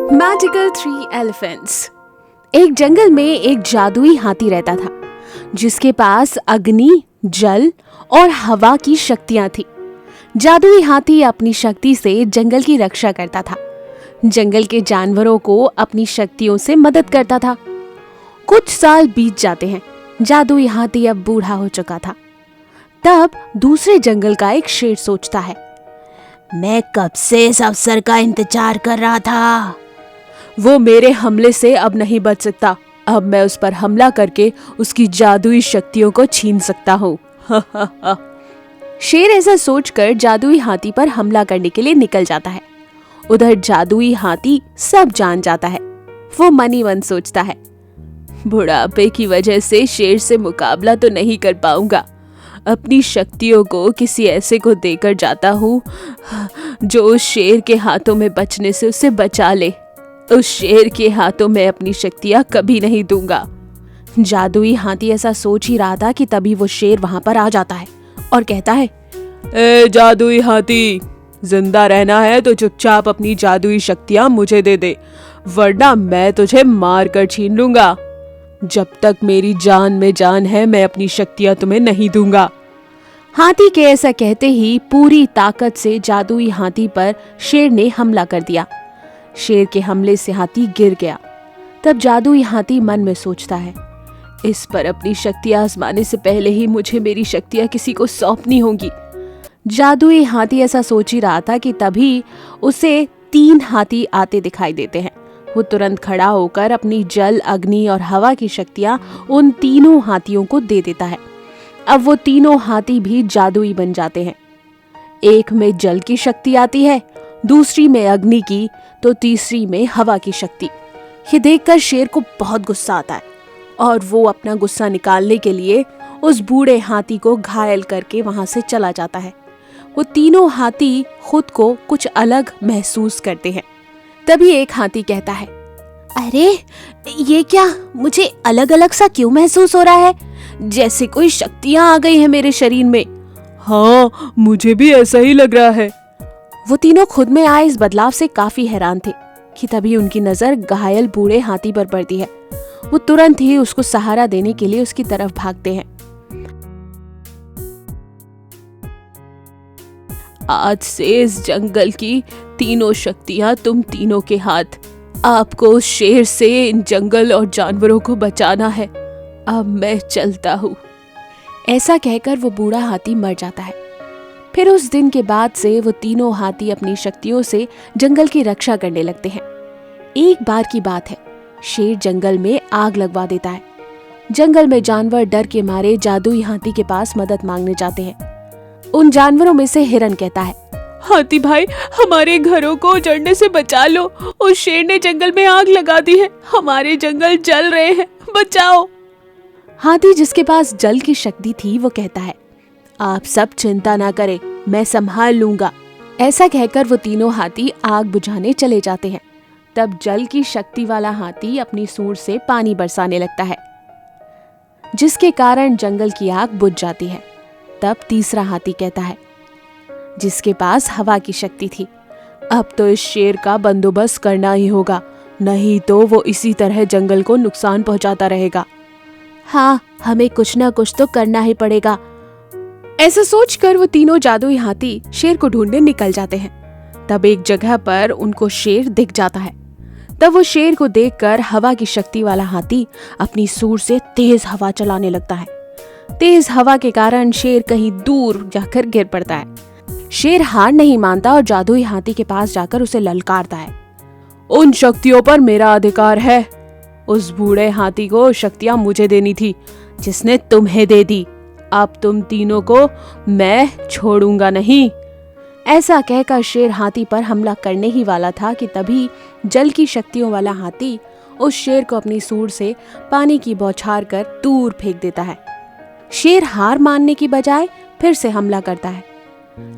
Magical 3 elephants. एक जंगल में एक जादुई हाथी रहता था जिसके पास अग्नि, जल और हवा की शक्तियां थी। जादुई हाथी अपनी शक्ति से जंगल की रक्षा करता था, जंगल के जानवरों को अपनी शक्तियों से मदद करता था। कुछ साल बीत जाते हैं। जादुई हाथी अब बूढ़ा हो चुका था। तब दूसरे जंगल का एक शेर सोचता है, मैं कब से इस अवसर का इंतजार कर रहा था। वो मेरे हमले से अब नहीं बच सकता। अब मैं उस पर हमला करके उसकी जादुई शक्तियों को छीन सकता हूँ। शेर ऐसा सोचकर जादुई हाथी पर हमला करने के लिए निकल जाता है। उधर जादुई हाथी सब जान जाता है। वो मन ही मन सोचता है, बुढ़ापे की वजह से शेर से मुकाबला तो नहीं कर पाऊंगा। अपनी शक्तियों को किसी ऐसे को देकर जाता हूँ जो उस शेर के हाथों में बचने से उसे बचा ले। उस शेर के हाथों में अपनी शक्तियां कभी नहीं दूंगा। जादुई हाथी ऐसा सोच ही रहा था कि तभी वो शेर वहां पर आ जाता है और कहता है, ए जादुई हाथी, जिंदा रहना है तो चुपचाप अपनी जादुई शक्तियां मुझे दे दे, वरना मैं तुझे मार कर छीन लूंगा। जब तक मेरी जान में जान है मैं अपनी शक्तियां तुम्हें नहीं दूंगा। हाथी के ऐसा कहते ही पूरी ताकत से जादुई हाथी पर शेर ने हमला कर दिया। शेर के हमले से हाथी गिर गया। तब जादुई हाथी मन में सोचता है, इस पर अपनी शक्तियां आजमाने से पहले ही मुझे मेरी शक्तियां किसी को सौंपनी होंगी। जादुई हाथी ऐसा सोच ही रहा था कि तभी उसे 3 हाथी आते दिखाई देते हैं। वो तुरंत खड़ा होकर अपनी जल, अग्नि और हवा की शक्तियां उन तीनों हाथियों को दे देता है। अब वो तीनों हाथी भी जादुई बन जाते हैं। एक में जल की शक्ति आती है, दूसरी में अग्नि की, तो तीसरी में हवा की शक्ति। ये देखकर शेर को बहुत गुस्सा आता है और वो अपना गुस्सा निकालने के लिए उस बूढ़े हाथी को घायल करके वहां से चला जाता है। वो तीनों हाथी खुद को कुछ अलग महसूस करते हैं। तभी एक हाथी कहता है, अरे ये क्या, मुझे अलग अलग सा क्यों महसूस हो रहा है, जैसे कोई शक्तियां आ गई है मेरे शरीर में। हाँ, मुझे भी ऐसा ही लग रहा है। वो तीनों खुद में आए इस बदलाव से काफी हैरान थे कि तभी उनकी नजर घायल बूढ़े हाथी पर पड़ती है। वो तुरंत ही उसको सहारा देने के लिए उसकी तरफ भागते हैं। आज से इस जंगल की तीनों शक्तियां तुम तीनों के हाथ। आपको उस शेर से इन जंगल और जानवरों को बचाना है। अब मैं चलता हूँ। ऐसा कहकर वो बूढ़ा हाथी मर जाता है। फिर उस दिन के बाद से वो तीनों हाथी अपनी शक्तियों से जंगल की रक्षा करने लगते हैं। एक बार की बात है, शेर जंगल में आग लगवा देता है। जंगल में जानवर डर के मारे जादुई हाथी के पास मदद मांगने जाते हैं। उन जानवरों में से हिरन कहता है, हाथी भाई, हमारे घरों को उजड़ने से बचा लो। उस शेर ने जंगल में आग लगा दी है, हमारे जंगल जल रहे हैं, बचाओ। हाथी, जिसके पास जल की शक्ति थी, वो कहता है, आप सब चिंता ना करें, मैं संभाल लूंगा। ऐसा कहकर वो तीनों हाथी आग बुझाने चले जाते हैं। तब जल की शक्ति वाला हाथी अपनी सूंड से पानी बरसाने लगता है, जिसके कारण जंगल की आग बुझ जाती है। तब तीसरा हाथी कहता है, जिसके पास हवा की शक्ति थी, अब तो इस शेर का बंदोबस्त करना ही होगा, नहीं तो वो इसी तरह जंगल को नुकसान पहुंचाता रहेगा। हाँ, हमें कुछ ना कुछ तो करना ही पड़ेगा। ऐसा सोचकर वो तीनों जादुई हाथी शेर को ढूंढने निकल जाते हैं। तब एक जगह पर उनको शेर दिख जाता है। तब वो शेर को देखकर हवा की शक्ति वाला हाथी अपनी सूंड से तेज हवा चलाने लगता है। तेज हवा के कारण शेर कहीं दूर जाकर गिर पड़ता है। शेर हार नहीं मानता और जादुई हाथी के पास जाकर उसे ललकारता है, उन शक्तियों पर मेरा अधिकार है। उस बूढ़े हाथी को शक्तियां मुझे देनी थी, जिसने तुम्हें दे दी। अब तुम तीनों को मैं छोड़ूंगा नहीं। ऐसा कहकर शेर हाथी पर हमला करने ही वाला था कि तभी जल की शक्तियों वाला हाथी उस शेर को अपनी सूंड से पानी की बौछार कर दूर फेंक देता है। शेर हार मानने की बजाय फिर से हमला करता है,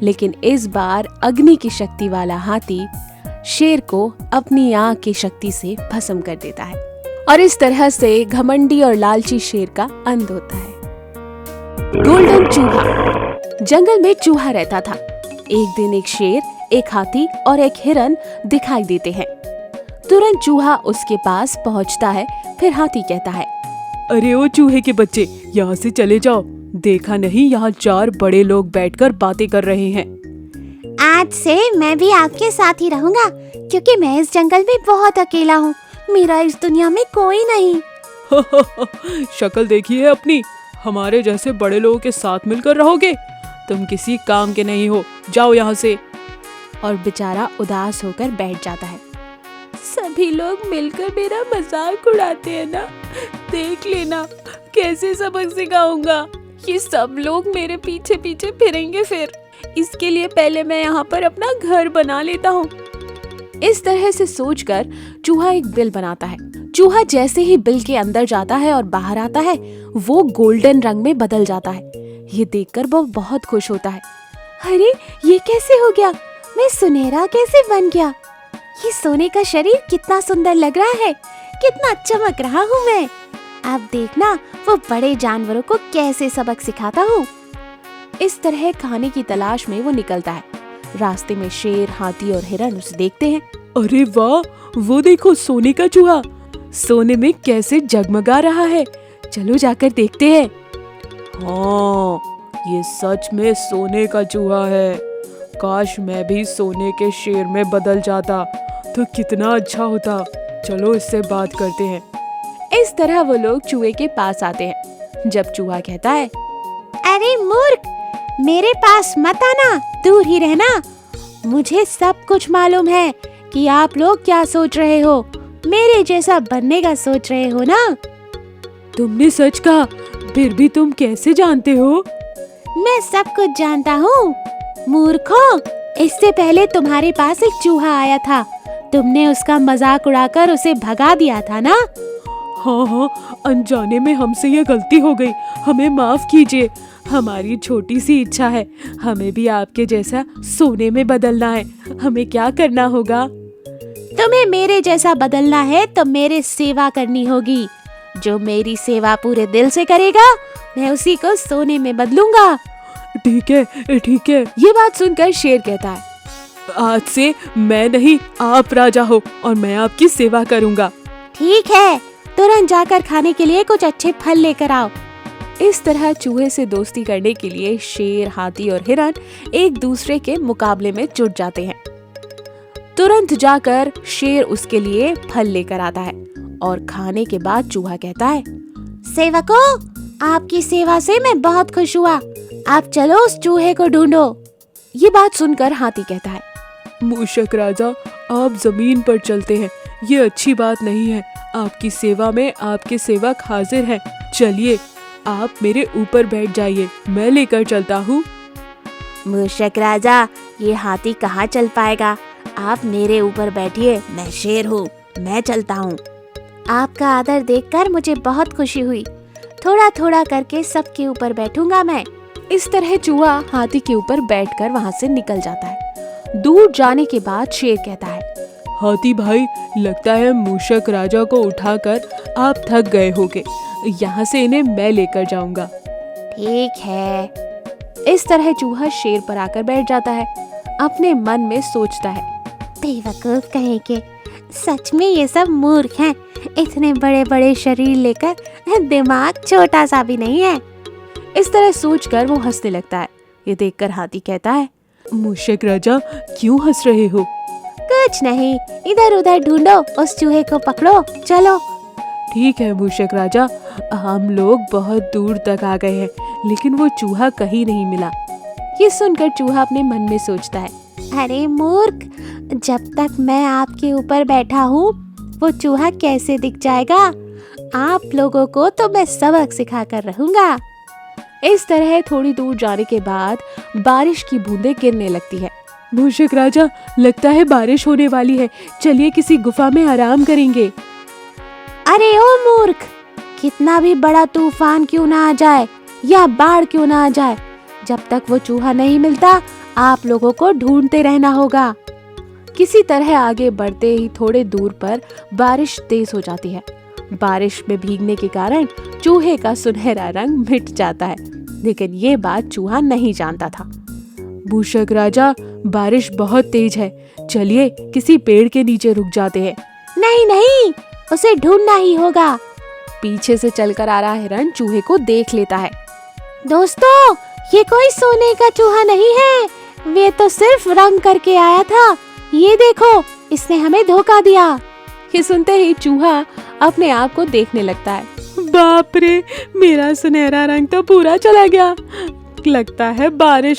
लेकिन इस बार अग्नि की शक्ति वाला हाथी शेर को अपनी आंख की शक्ति से भस्म कर देता है। और इस तरह से घमंडी और लालची शेर का अंत होता है। गोल्डन चूहा। जंगल में चूहा रहता था। एक दिन एक शेर, एक हाथी और एक हिरन दिखाई देते हैं। तुरंत चूहा उसके पास पहुंचता है। फिर हाथी कहता है, अरे ओ चूहे के बच्चे, यहाँ से चले जाओ। देखा नहीं यहाँ 4 बड़े लोग बैठकर बातें कर रहे हैं। आज से मैं भी आपके साथ ही रहूंगा, क्योंकि मैं इस जंगल में बहुत अकेला हूँ। मेरा इस दुनिया में कोई नहीं। शक्ल देखी है अपनी, हमारे जैसे बड़े लोगों के साथ मिलकर रहोगे? तुम किसी काम के नहीं हो, जाओ यहाँ से। और बेचारा उदास होकर बैठ जाता है। सभी लोग मिलकर मेरा मजाक उड़ाते हैं ना, देख लेना कैसे सबक सिखाऊंगा। ये सब लोग मेरे पीछे पीछे फिरेंगे फिर। इसके लिए पहले मैं यहाँ पर अपना घर बना लेता हूँ। इस तरह से सोचकर चूहा एक बिल बनाता है। चूहा जैसे ही बिल के अंदर जाता है और बाहर आता है, वो गोल्डन रंग में बदल जाता है। ये देखकर वो बहुत खुश होता है। अरे ये कैसे हो गया? मैं सुनहरा कैसे बन गया? ये सोने का शरीर कितना सुंदर लग रहा है, कितना चमक रहा हूँ मैं। अब देखना वो बड़े जानवरों को कैसे सबक सिखाता हूँ। इस तरह खाने की तलाश में वो निकलता है। रास्ते में शेर, हाथी और हिरन उसे देखते हैं। अरे वाह, वो देखो सोने का चूहा, सोने में कैसे जगमगा रहा है। चलो जाकर देखते हैं। हाँ, ये सच में सोने का चूहा है। काश मैं भी सोने के शेर में बदल जाता तो कितना अच्छा होता। चलो इससे बात करते हैं। इस तरह वो लोग चूहे के पास आते हैं। जब चूहा कहता है, अरे मूर्ख, मेरे पास मत आना, दूर ही रहना। मुझे सब कुछ मालूम है कि आप लोग क्या सोच रहे हो। मेरे जैसा बनने का सोच रहे हो ना? तुमने सच कहा, फिर भी तुम कैसे जानते हो? मैं सब कुछ जानता हूँ। मूर्खों, इससे पहले तुम्हारे पास एक चूहा आया था। तुमने उसका मजाक उड़ाकर उसे भगा दिया था ना? हाँ, अनजाने में हमसे ये गलती हो गई, हमें माफ कीजिए। हमारी छोटी सी इच्छा है, हमें भी आपके जैसा सोने में बदलना है। हमें क्या करना होगा? तुम्हें मेरे जैसा बदलना है तो मेरे सेवा करनी होगी। जो मेरी सेवा पूरे दिल से करेगा, मैं उसी को सोने में बदलूंगा। ठीक है, ठीक है। ये बात सुनकर शेर कहता है, आज से मैं नहीं, आप राजा हो और मैं आपकी सेवा करूंगा। ठीक है, तुरंत जाकर खाने के लिए कुछ अच्छे फल लेकर आओ। इस तरह चूहे से दोस्ती करने के लिए शेर, हाथी और हिरन एक दूसरे के मुकाबले में जुट जाते हैं। तुरंत जाकर शेर उसके लिए फल लेकर आता है और खाने के बाद चूहा कहता है, सेवकों, आपकी सेवा से मैं बहुत खुश हुआ। आप चलो उस चूहे को ढूंढो। ये बात सुनकर हाथी कहता है, मूषक राजा, आप जमीन पर चलते हैं, ये अच्छी बात नहीं है। आपकी सेवा में आपके सेवक हाजिर हैं। चलिए, आप मेरे ऊपर बैठ जाइए, मैं लेकर चलता हूँ। मूषक राजा, ये हाथी कहाँ चल पाएगा? आप मेरे ऊपर बैठिए, मैं शेर हूँ, मैं चलता हूँ। आपका आदर देखकर मुझे बहुत खुशी हुई। थोड़ा थोड़ा करके सबके ऊपर बैठूंगा मैं। इस तरह चूहा हाथी के ऊपर बैठकर वहाँ से निकल जाता है। दूर जाने के बाद शेर कहता है, हाथी भाई, लगता है मूषक राजा को उठाकर आप थक गए होगे। यहाँ से इन्हें मैं लेकर जाऊंगा। ठीक है। इस तरह चूहा शेर पर आकर बैठ जाता है। अपने मन में सोचता है, बेवकूफ कहीं के, सच में ये सब मूर्ख हैं। इतने बड़े बड़े शरीर लेकर दिमाग छोटा सा भी नहीं है। इस तरह सोचकर वो हंसने लगता है। ये देखकर हाथी कहता है, मूषक राजा, क्यों हंस रहे हो? कुछ नहीं, इधर उधर ढूंढो, उस चूहे को पकड़ो, चलो। ठीक है मूषक राजा, हम लोग बहुत दूर तक आ गए हैं, लेकिन वो चूहा कहीं नहीं मिला। ये सुनकर चूहा अपने मन में सोचता है, अरे मूर्ख, जब तक मैं आपके ऊपर बैठा हूँ, वो चूहा कैसे दिख जाएगा? आप लोगों को तो मैं सबक सिखा कर रहूंगा। इस तरह थोड़ी दूर जाने के बाद बारिश की बूंदें गिरने लगती है। मूषक राजा, लगता है बारिश होने वाली है, चलिए किसी गुफा में आराम करेंगे। अरे ओ मूर्ख, कितना भी बड़ा तूफान क्यों ना आ जाए या बाढ़ क्यों ना आ जाए, जब तक वो चूहा नहीं मिलता, आप लोगों को ढूंढते रहना होगा। किसी तरह आगे बढ़ते ही थोड़े दूर पर बारिश तेज हो जाती है। बारिश में भीगने के कारण चूहे का सुनहरा रंग मिट जाता है, लेकिन ये बात चूहा नहीं जानता था। मूषक राजा, बारिश बहुत तेज है, चलिए किसी पेड़ के नीचे रुक जाते हैं। नहीं नहीं, उसे ढूंढना ही होगा। पीछे से चलकर आ रहा हिरण चूहे को देख लेता है। दोस्तों, ये कोई सोने का चूहा नहीं है, वे तो सिर्फ रंग करके आया था। ये देखो, इसने हमें धोखा दिया। ये सुनते ही चूहा अपने आप को देखने लगता है। बाप रे, मेरा सुनहरा रंग तो पूरा चला गया। लगता है बारिश